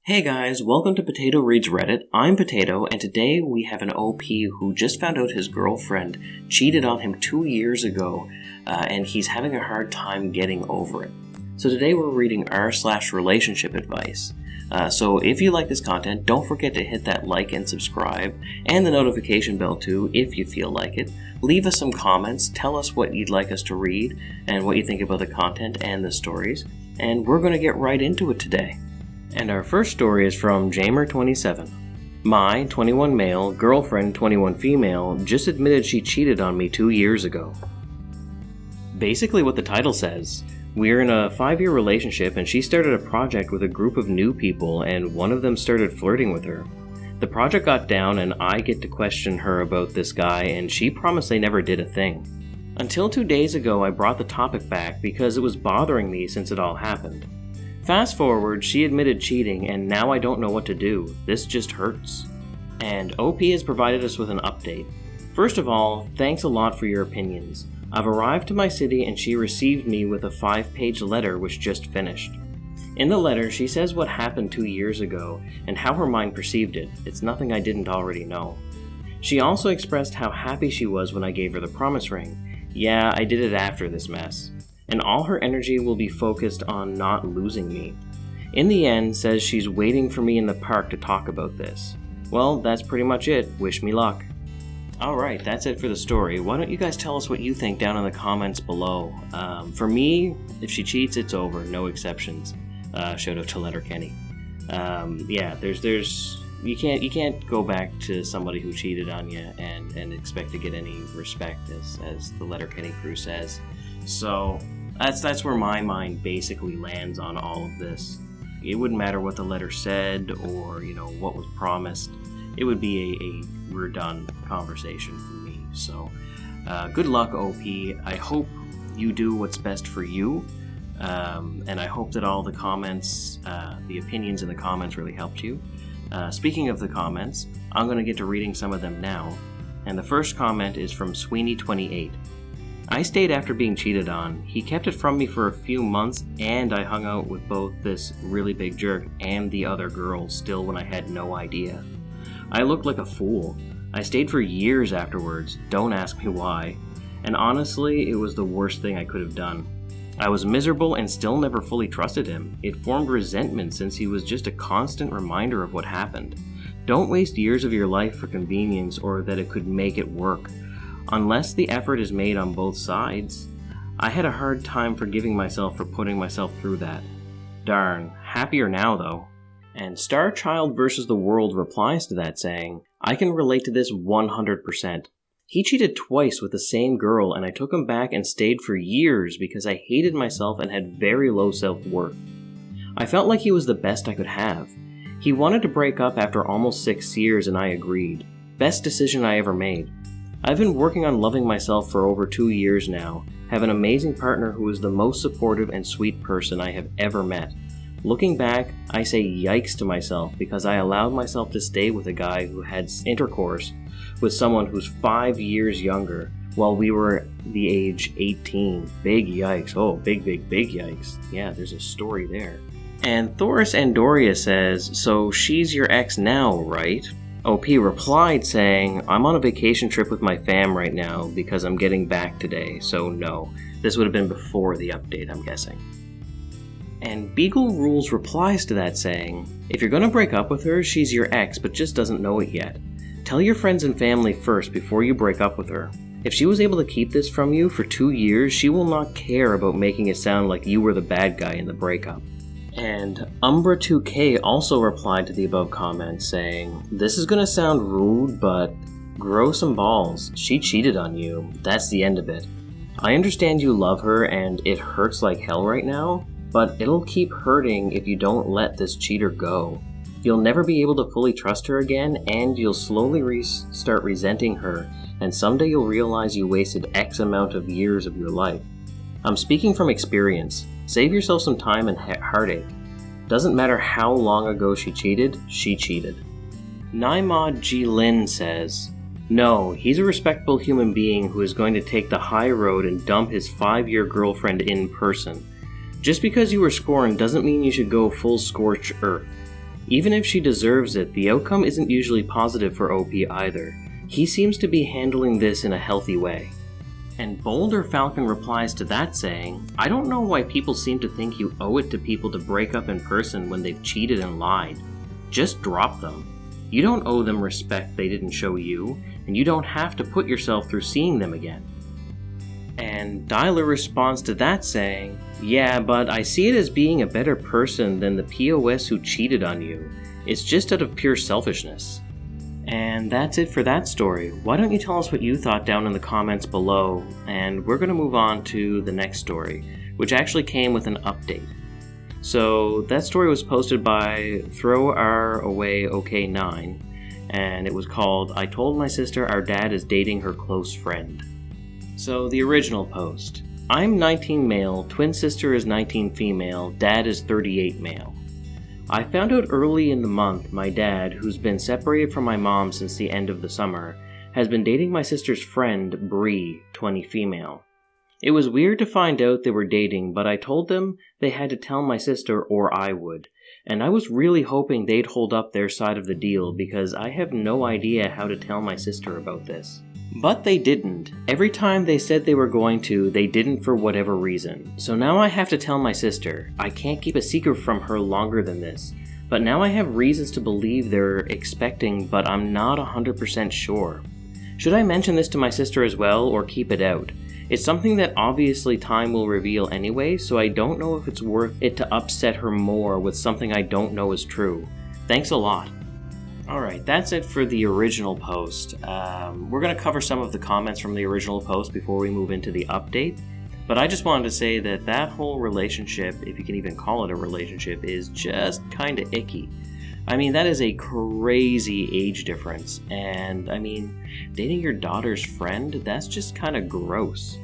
Hey guys, welcome to Potato Reads Reddit. I'm Potato, and today we have an OP who just found out his girlfriend cheated on him 2 years ago, and he's having a hard time getting over it. So today we're reading r/relationship advice. So if you like this content, don't forget to hit that like and subscribe, and the notification bell too, if you feel like it. Leave us some comments, tell us what you'd like us to read, and what you think about the content and the stories, and we're going to get right into it today. And our first story is from Jamer27. My 21 male girlfriend 21 female just admitted she cheated on me 2 years ago. Basically what the title says, we're in a 5-year relationship and she started a project with a group of new people and one of them started flirting with her. The project got down and I get to question her about this guy and she promised they never did a thing. Until 2 days ago I brought the topic back because it was bothering me since it all happened. Fast forward, she admitted cheating, and now I don't know what to do. This just hurts. And OP has provided us with an update. First of all, thanks a lot for your opinions. I've arrived to my city and she received me with a 5-page letter which just finished. In the letter, she says what happened 2 years ago and how her mind perceived it. It's nothing I didn't already know. She also expressed how happy she was when I gave her the promise ring. Yeah, I did it after this mess. And all her energy will be focused on not losing me. In the end, says she's waiting for me in the park to talk about this. Well, that's pretty much it. Wish me luck. Alright, that's it for the story. Why don't you guys tell us what you think down in the comments below. For me, if she cheats, it's over. No exceptions. Shout out to Letterkenny. Yeah, you can't go back to somebody who cheated on you and expect to get any respect, as the Letterkenny crew says. So that's where my mind basically lands on all of this. It wouldn't matter what the letter said or what was promised. It would be a we're done conversation for me. So good luck, OP. I hope you do what's best for you, and I hope that all the comments, the opinions in the comments really helped you. Speaking of the comments, I'm going to get to reading some of them now. And the first comment is from Sweeney28. I stayed after being cheated on. He kept it from me for a few months, and I hung out with both this really big jerk and the other girl still when I had no idea. I looked like a fool. I stayed for years afterwards, don't ask me why, and honestly, it was the worst thing I could have done. I was miserable and still never fully trusted him. It formed resentment since he was just a constant reminder of what happened. Don't waste years of your life for convenience or that it could make it work. Unless the effort is made on both sides. I had a hard time forgiving myself for putting myself through that. Darn, happier now though. And Starchild vs. the World replies to that saying, I can relate to this 100%. He cheated twice with the same girl and I took him back and stayed for years because I hated myself and had very low self-worth. I felt like he was the best I could have. He wanted to break up after almost 6 years and I agreed. Best decision I ever made. I've been working on loving myself for over 2 years now, have an amazing partner who is the most supportive and sweet person I have ever met. Looking back, I say yikes to myself because I allowed myself to stay with a guy who had intercourse with someone who's 5 years younger while we were the age 18. Big yikes. Oh, big yikes. Yeah, there's a story there. And Thoris Andoria says, so she's your ex now, right? OP replied saying, I'm on a vacation trip with my fam right now because I'm getting back today, so no. This would have been before the update, I'm guessing. And Beagle Rules replies to that saying, if you're gonna break up with her, she's your ex but just doesn't know it yet. Tell your friends and family first before you break up with her. If she was able to keep this from you for 2 years, she will not care about making it sound like you were the bad guy in the breakup. And Umbra2K also replied to the above comment saying, this is gonna sound rude, but grow some balls. She cheated on you. That's the end of it. I understand you love her and it hurts like hell right now, but it'll keep hurting if you don't let this cheater go. You'll never be able to fully trust her again and you'll slowly start resenting her, and someday you'll realize you wasted X amount of years of your life. I'm speaking from experience. Save yourself some time and heartache. Doesn't matter how long ago she cheated, she cheated. Naimod G. Lin says, no, he's a respectable human being who is going to take the high road and dump his 5-year girlfriend in person. Just because you were scorned doesn't mean you should go full scorched earth. Even if she deserves it, the outcome isn't usually positive for OP either. He seems to be handling this in a healthy way. And Boulder Falcon replies to that saying, I don't know why people seem to think you owe it to people to break up in person when they've cheated and lied. Just drop them. You don't owe them respect they didn't show you, and you don't have to put yourself through seeing them again. And Dialer responds to that saying, yeah, but I see it as being a better person than the POS who cheated on you. It's just out of pure selfishness. And that's it for that story. Why don't you tell us what you thought down in the comments below, and we're going to move on to the next story, which actually came with an update. So that story was posted by ThrowOurAwayOK9, and it was called, I told my sister our dad is dating her close friend. So the original post. I'm 19 male, twin sister is 19 female, dad is 38 male. I found out early in the month my dad, who's been separated from my mom since the end of the summer, has been dating my sister's friend, Bree, 20 female. It was weird to find out they were dating, but I told them they had to tell my sister or I would, and I was really hoping they'd hold up their side of the deal because I have no idea how to tell my sister about this. But they didn't. Every time they said they were going to, they didn't for whatever reason. So now I have to tell my sister. I can't keep a secret from her longer than this. But now I have reasons to believe they're expecting, but I'm not 100% sure. Should I mention this to my sister as well, or keep it out? It's something that obviously time will reveal anyway, so I don't know if it's worth it to upset her more with something I don't know is true. Thanks a lot. Alright, that's it for the original post. We're going to cover some of the comments from the original post before we move into the update. But I just wanted to say that that whole relationship, if you can even call it a relationship, is just kind of icky. I mean, that is a crazy age difference. And, I mean, dating your daughter's friend, that's just kind of gross.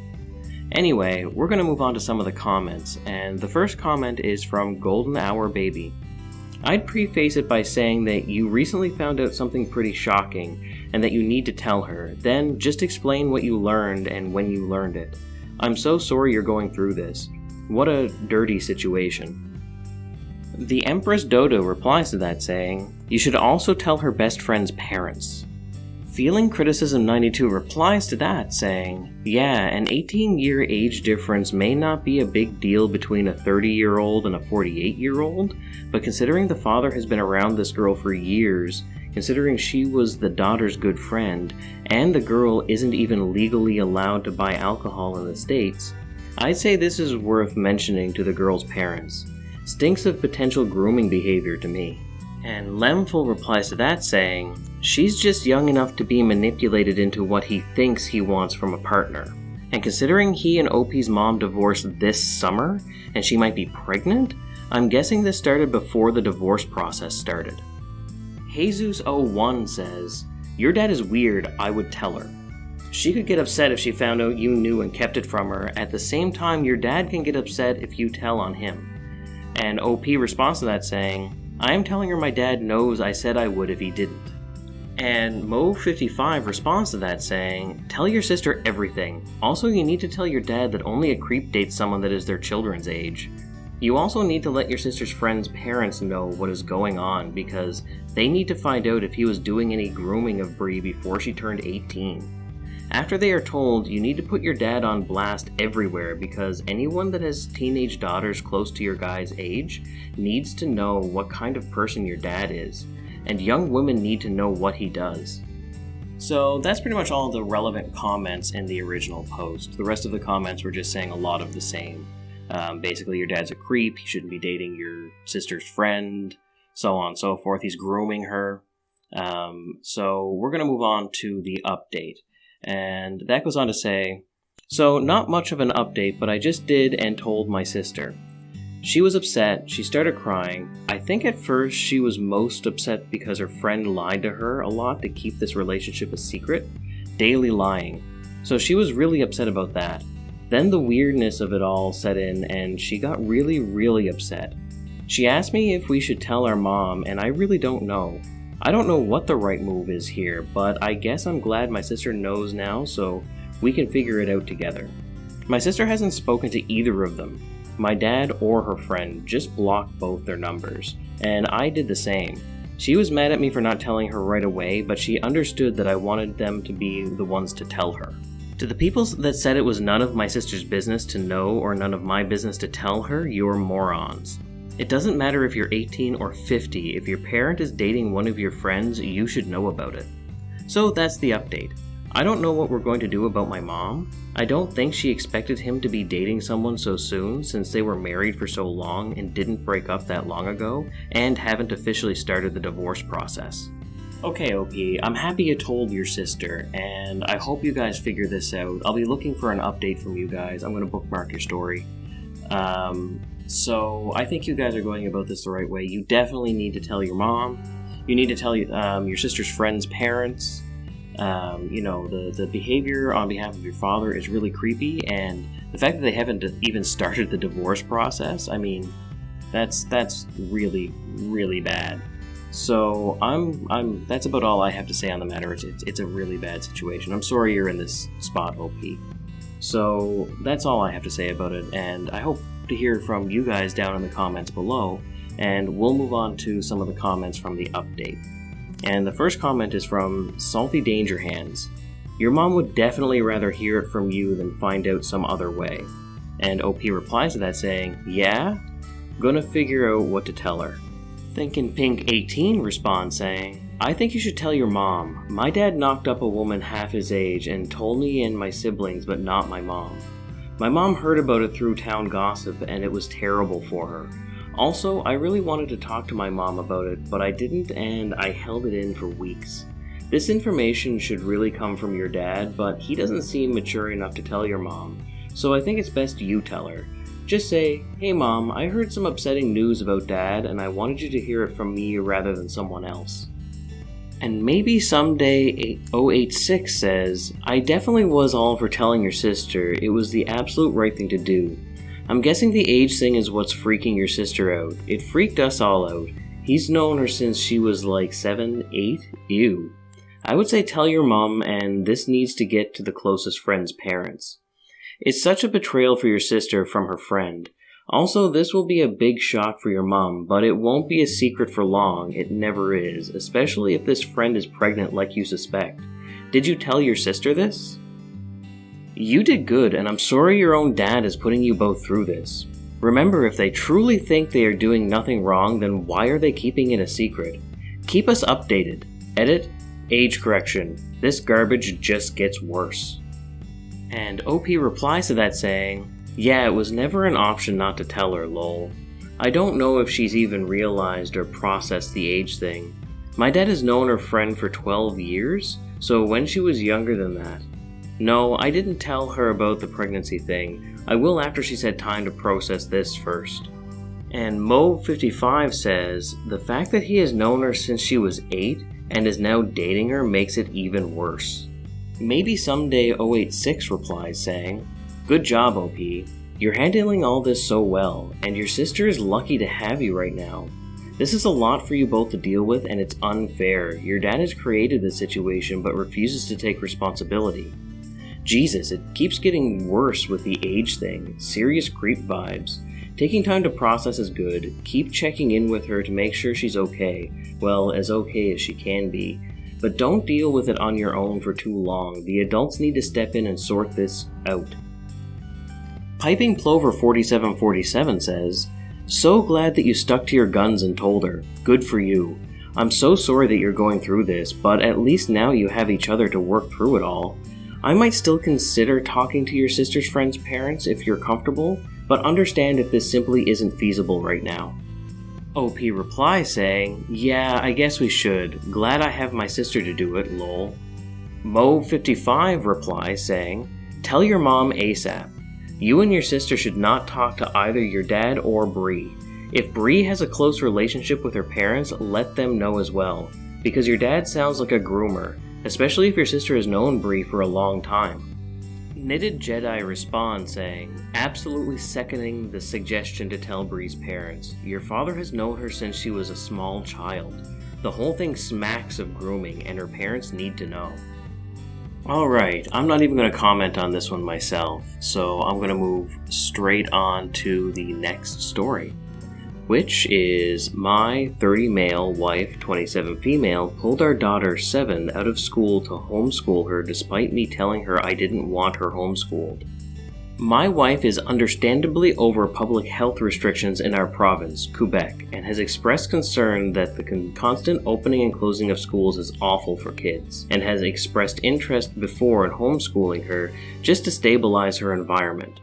Anyway, we're going to move on to some of the comments. And the first comment is from Golden Hour Baby. I'd preface it by saying that you recently found out something pretty shocking and that you need to tell her. Then just explain what you learned and when you learned it. I'm so sorry you're going through this. What a dirty situation. The Empress Dodo replies to that saying, you should also tell her best friend's parents. Feeling Criticism 92 replies to that saying, yeah, an 18-year age difference may not be a big deal between a 30-year-old and a 48-year-old, but considering the father has been around this girl for years, considering she was the daughter's good friend, and the girl isn't even legally allowed to buy alcohol in the States, I'd say this is worth mentioning to the girl's parents. Stinks of potential grooming behavior to me. And Lemful replies to that saying, she's just young enough to be manipulated into what he thinks he wants from a partner. And considering he and OP's mom divorced this summer, and she might be pregnant, I'm guessing this started before the divorce process started. Jesus01 says, your dad is weird, I would tell her. She could get upset if she found out you knew and kept it from her. At the same time, your dad can get upset if you tell on him. And OP responds to that saying, I am telling her my dad knows I said I would if he didn't. And Mo55 responds to that saying, tell your sister everything. Also, you need to tell your dad that only a creep dates someone that is their children's age. You also need to let your sister's friend's parents know what is going on because they need to find out if he was doing any grooming of Bree before she turned 18. After they are told, you need to put your dad on blast everywhere because anyone that has teenage daughters close to your guy's age needs to know what kind of person your dad is, and young women need to know what he does. So that's pretty much all the relevant comments in the original post. The rest of the comments were just saying a lot of the same. Basically, your dad's a creep, he shouldn't be dating your sister's friend, so on and so forth. He's grooming her. So we're going to move on to the update. And that goes on to say, so not much of an update, but I just did and told my sister. She was upset, she started crying. I think at first she was most upset because her friend lied to her a lot to keep this relationship a secret, daily lying. So she was really upset about that. Then the weirdness of it all set in and she got really upset. She asked me if we should tell our mom, and I really don't know. I don't know what the right move is here, but I guess I'm glad my sister knows now so we can figure it out together. My sister hasn't spoken to either of them. My dad or her friend just blocked both their numbers, and I did the same. She was mad at me for not telling her right away, but she understood that I wanted them to be the ones to tell her. To the people that said it was none of my sister's business to know or none of my business to tell her, you're morons. It doesn't matter if you're 18 or 50, if your parent is dating one of your friends, you should know about it. So that's the update. I don't know what we're going to do about my mom. I don't think she expected him to be dating someone so soon since they were married for so long and didn't break up that long ago and haven't officially started the divorce process. Okay, OP, I'm happy you told your sister, and I hope you guys figure this out. I'll be looking for an update from you guys. I'm going to bookmark your story. So I think you guys are going about this the right way. You definitely need to tell your mom. You need to tell your sister's friends' parents. The behavior on behalf of your father is really creepy, and the fact that they haven't even started the divorce process, I mean, that's really, really bad. So that's about all I have to say on the matter. It's a really bad situation. I'm sorry you're in this spot, OP. So that's all I have to say about it, and I hope to hear from you guys down in the comments below, and we'll move on to some of the comments from the update. And the first comment is from Salty Danger Hands. Your mom would definitely rather hear it from you than find out some other way. And OP replies to that saying, yeah? Gonna figure out what to tell her. Thinking Pink 18 responds saying, I think you should tell your mom. My dad knocked up a woman half his age and told me and my siblings, but not my mom. My mom heard about it through town gossip and it was terrible for her. Also, I really wanted to talk to my mom about it, but I didn't and I held it in for weeks. This information should really come from your dad, but he doesn't seem mature enough to tell your mom, so I think it's best you tell her. Just say, hey mom, I heard some upsetting news about dad and I wanted you to hear it from me rather than someone else. And maybe someday 086 says, I definitely was all for telling your sister. It was the absolute right thing to do. I'm guessing the age thing is what's freaking your sister out. It freaked us all out. He's known her since she was like 7, 8? Ew. I would say tell your mom, and this needs to get to the closest friend's parents. It's such a betrayal for your sister from her friend. Also, this will be a big shock for your mom, but it won't be a secret for long. It never is, especially if this friend is pregnant like you suspect. Did you tell your sister this? You did good, and I'm sorry your own dad is putting you both through this. Remember, if they truly think they are doing nothing wrong, then why are they keeping it a secret? Keep us updated. Edit, age correction. This garbage just gets worse. And OP replies to that saying, yeah, it was never an option not to tell her, lol. I don't know if she's even realized or processed the age thing. My dad has known her friend for 12 years, so when she was younger than that. No, I didn't tell her about the pregnancy thing. I will after she's had time to process this first. And Mo55 says, the fact that he has known her since she was 8 and is now dating her makes it even worse. Maybe someday 086 replies saying, good job OP, you're handling all this so well, and your sister is lucky to have you right now. This is a lot for you both to deal with and it's unfair. Your dad has created this situation but refuses to take responsibility. Jesus, it keeps getting worse with the age thing. Serious creep vibes. Taking time to process is good. Keep checking in with her to make sure she's okay. Well, as okay as she can be. But don't deal with it on your own for too long. The adults need to step in and sort this out. Piping Plover 4747 says, so glad that you stuck to your guns and told her. Good for you. I'm so sorry that you're going through this, but at least now you have each other to work through it all. I might still consider talking to your sister's friend's parents if you're comfortable, but understand if this simply isn't feasible right now. OP replies saying, yeah, I guess we should. Glad I have my sister to do it, lol. Mo55 replies saying, tell your mom ASAP. You and your sister should not talk to either your dad or Bree. If Bree has a close relationship with her parents, let them know as well, because your dad sounds like a groomer, especially if your sister has known Bree for a long time. Knitted Jedi responds saying, absolutely seconding the suggestion to tell Bree's parents. Your father has known her since she was a small child. The whole thing smacks of grooming and her parents need to know. Alright, I'm not even going to comment on this one myself, so I'm going to move straight on to the next story, which is my 30 male wife, 27 female, pulled our daughter 7 out of school to homeschool her despite me telling her I didn't want her homeschooled. My wife is understandably over public health restrictions in our province, Quebec, and has expressed concern that the constant opening and closing of schools is awful for kids, and has expressed interest before in homeschooling her just to stabilize her environment.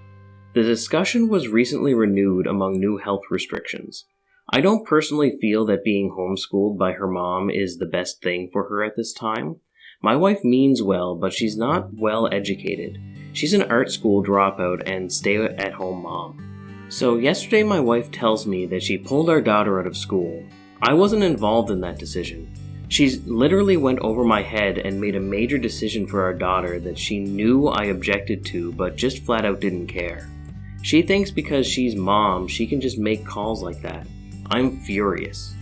The discussion was recently renewed among new health restrictions. I don't personally feel that being homeschooled by her mom is the best thing for her at this time. My wife means well, but she's not well educated. She's an art school dropout and stay-at-home mom. So yesterday my wife tells me that she pulled our daughter out of school. I wasn't involved in that decision. She literally went over my head and made a major decision for our daughter that she knew I objected to but just flat out didn't care. She thinks because she's mom, she can just make calls like that. I'm furious.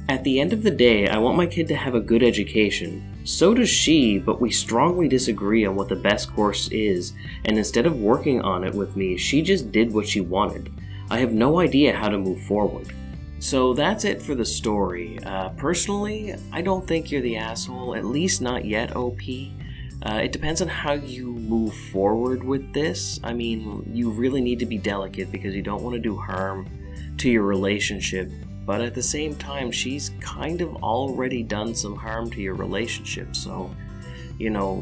At the end of the day, I want my kid to have a good education. So does she, but we strongly disagree on what the best course is, and instead of working on it with me, she just did what she wanted. I have no idea how to move forward. So that's it for the story. Personally, I don't think you're the asshole, at least not yet, OP. It depends on how you move forward with this. I mean, you really need to be delicate because you don't want to do harm to your relationship. But at the same time, she's kind of already done some harm to your relationship. So,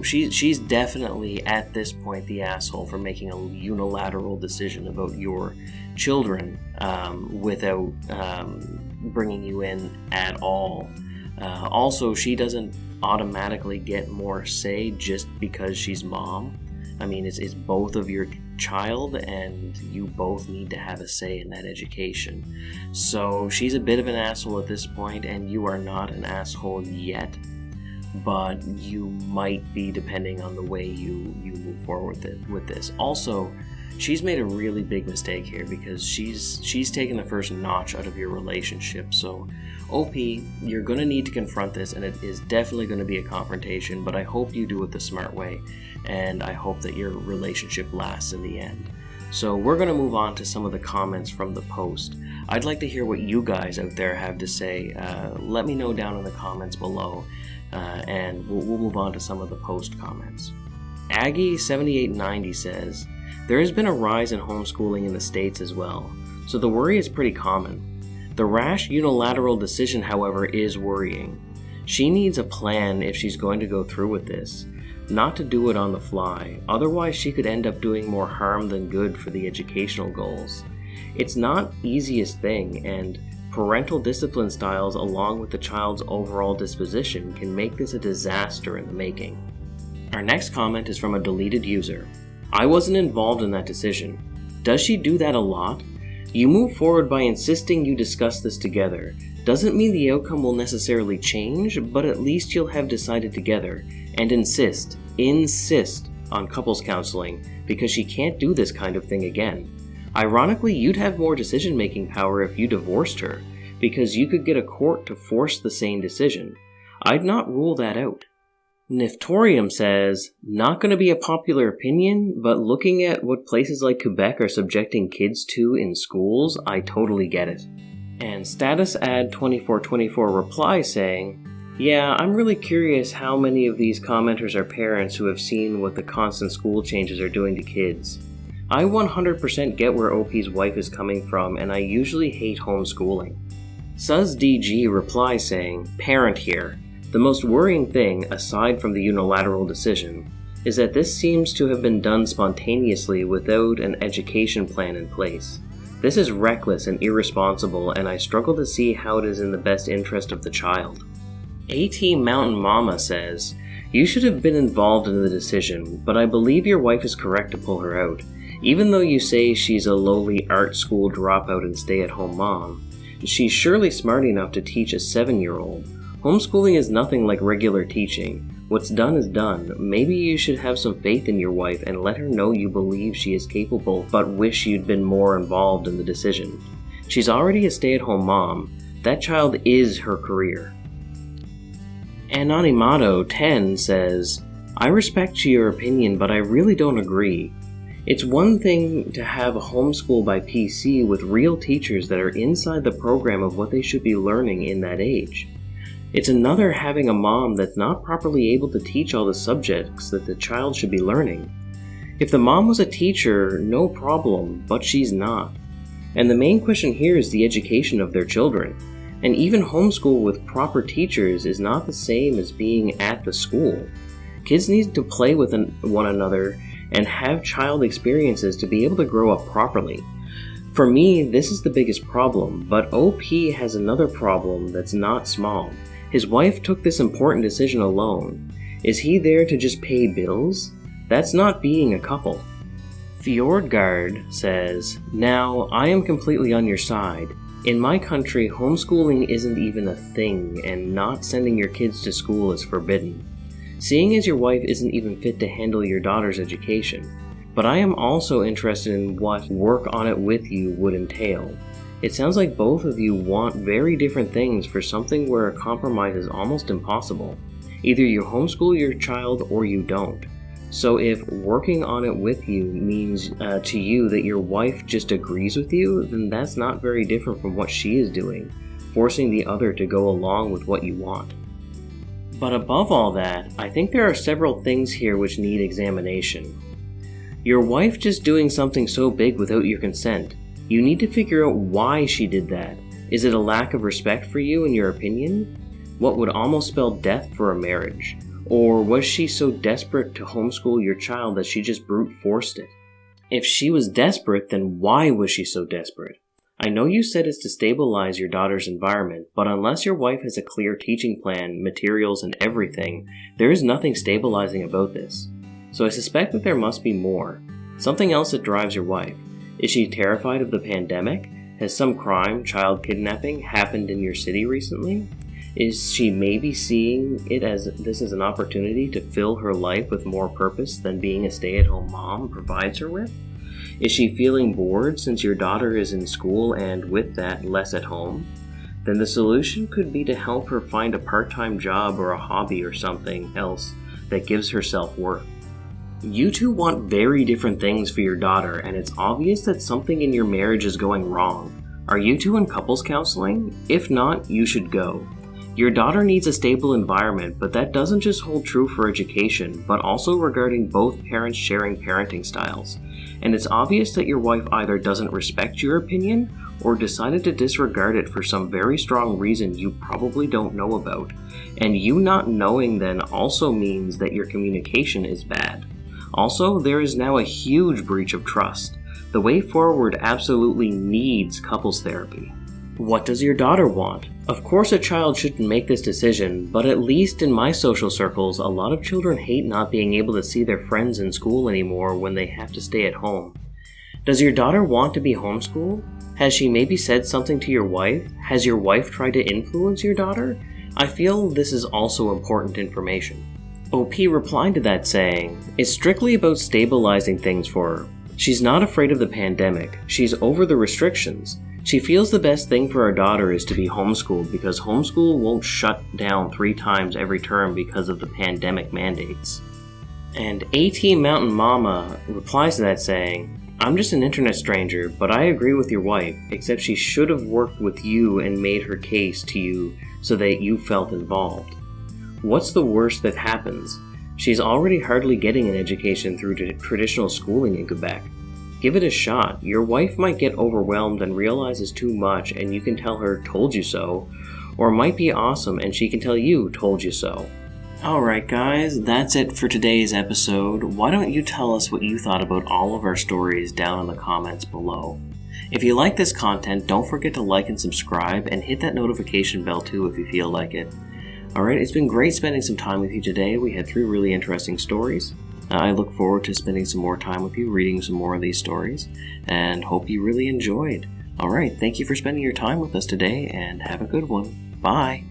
she's definitely at this point the asshole for making a unilateral decision about your children without bringing you in at all. Also, she doesn't automatically get more say just because she's mom. I mean, it's both of your child, and you both need to have a say in that education. So she's a bit of an asshole at this point, and you are not an asshole yet, but you might be depending on the way you move forward with this. Also, she's made a really big mistake here because she's taken the first notch out of your relationship. So OP, you're going to need to confront this, and it is definitely going to be a confrontation, but I hope you do it the smart way, and I hope that your relationship lasts in the end. So we're going to move on to some of the comments from the post. I'd like to hear what you guys out there have to say. Let me know down in the comments below, and we'll move on to some of the post comments. Aggie7890 says, there has been a rise in homeschooling in the States as well, so the worry is pretty common. The rash unilateral decision, however, is worrying. She needs a plan if she's going to go through with this, not to do it on the fly, otherwise she could end up doing more harm than good for the educational goals. It's not the easiest thing, and parental discipline styles along with the child's overall disposition can make this a disaster in the making. Our next comment is from a deleted user. I wasn't involved in that decision. Does she do that a lot? You move forward by insisting you discuss this together. Doesn't mean the outcome will necessarily change, but at least you'll have decided together. And insist on couples counseling, because she can't do this kind of thing again. Ironically, you'd have more decision-making power if you divorced her, because you could get a court to force the same decision. I'd not rule that out. Niftorium says, not going to be a popular opinion, but looking at what places like Quebec are subjecting kids to in schools, I totally get it. And Status Ad 2424 replies saying, yeah, I'm really curious how many of these commenters are parents who have seen what the constant school changes are doing to kids. I 100% get where OP's wife is coming from, and I usually hate homeschooling. SuzDG replies saying, parent here. The most worrying thing, aside from the unilateral decision, is that this seems to have been done spontaneously without an education plan in place. This is reckless and irresponsible, and I struggle to see how it is in the best interest of the child. AT Mountain Mama says, you should have been involved in the decision, but I believe your wife is correct to pull her out. Even though you say she's a lowly art school dropout and stay-at-home mom, she's surely smart enough to teach a 7-year-old. Homeschooling is nothing like regular teaching. What's done is done. Maybe you should have some faith in your wife and let her know you believe she is capable, but wish you'd been more involved in the decision. She's already a stay-at-home mom. That child is her career. Anonimato10 says, I respect your opinion, but I really don't agree. It's one thing to have a homeschool by PC with real teachers that are inside the program of what they should be learning in that age. It's another having a mom that's not properly able to teach all the subjects that the child should be learning. If the mom was a teacher, no problem, but she's not. And the main question here is the education of their children. And even homeschool with proper teachers is not the same as being at the school. Kids need to play with one another and have child experiences to be able to grow up properly. For me, this is the biggest problem, but OP has another problem that's not small. His wife took this important decision alone. Is he there to just pay bills? That's not being a couple. Fjordgard says, "Now, I am completely on your side. In my country, homeschooling isn't even a thing, and not sending your kids to school is forbidden. Seeing as your wife isn't even fit to handle your daughter's education. But I am also interested in what work on it with you would entail. It sounds like both of you want very different things for something where a compromise is almost impossible. Either you homeschool your child or you don't. So if working on it with you means to you that your wife just agrees with you, then that's not very different from what she is doing, forcing the other to go along with what you want. But above all that, I think there are several things here which need examination. Your wife just doing something so big without your consent. You need to figure out why she did that. Is it a lack of respect for you in your opinion? What would almost spell death for a marriage? Or was she so desperate to homeschool your child that she just brute forced it? If she was desperate, then why was she so desperate? I know you said it's to stabilize your daughter's environment, but unless your wife has a clear teaching plan, materials, and everything, there is nothing stabilizing about this. So I suspect that there must be more. Something else that drives your wife. Is she terrified of the pandemic? Has some crime, child kidnapping, happened in your city recently? Is she maybe seeing it as this is an opportunity to fill her life with more purpose than being a stay-at-home mom provides her with? Is she feeling bored since your daughter is in school and with that less at home? Then the solution could be to help her find a part-time job or a hobby or something else that gives her self-worth. You two want very different things for your daughter, and it's obvious that something in your marriage is going wrong. Are you two in couples counseling? If not, you should go. Your daughter needs a stable environment, but that doesn't just hold true for education, but also regarding both parents sharing parenting styles. And it's obvious that your wife either doesn't respect your opinion or decided to disregard it for some very strong reason you probably don't know about. And you not knowing then also means that your communication is bad. Also, there is now a huge breach of trust. The way forward absolutely needs couples therapy. What does your daughter want? Of course a child shouldn't make this decision, but at least in my social circles, a lot of children hate not being able to see their friends in school anymore when they have to stay at home. Does your daughter want to be homeschooled? Has she maybe said something to your wife? Has your wife tried to influence your daughter? I feel this is also important information. OP replied to that saying, "It's strictly about stabilizing things for her. She's not afraid of the pandemic. She's over the restrictions. She feels the best thing for our daughter is to be homeschooled because homeschool won't shut down 3 times every term because of the pandemic mandates." And AT Mountain Mama replies to that saying, "I'm just an internet stranger, but I agree with your wife, except she should have worked with you and made her case to you so that you felt involved. What's the worst that happens? She's already hardly getting an education through traditional schooling in Quebec. Give it a shot. Your wife might get overwhelmed and realize it's too much and you can tell her, 'told you so,' or it might be awesome and she can tell you, 'told you so.'" Alright guys, that's it for today's episode. Why don't you tell us what you thought about all of our stories down in the comments below. If you like this content, don't forget to like and subscribe and hit that notification bell too if you feel like it. Alright, it's been great spending some time with you today. We had 3 really interesting stories. I look forward to spending some more time with you, reading some more of these stories, and hope you really enjoyed. Alright, thank you for spending your time with us today, and have a good one. Bye!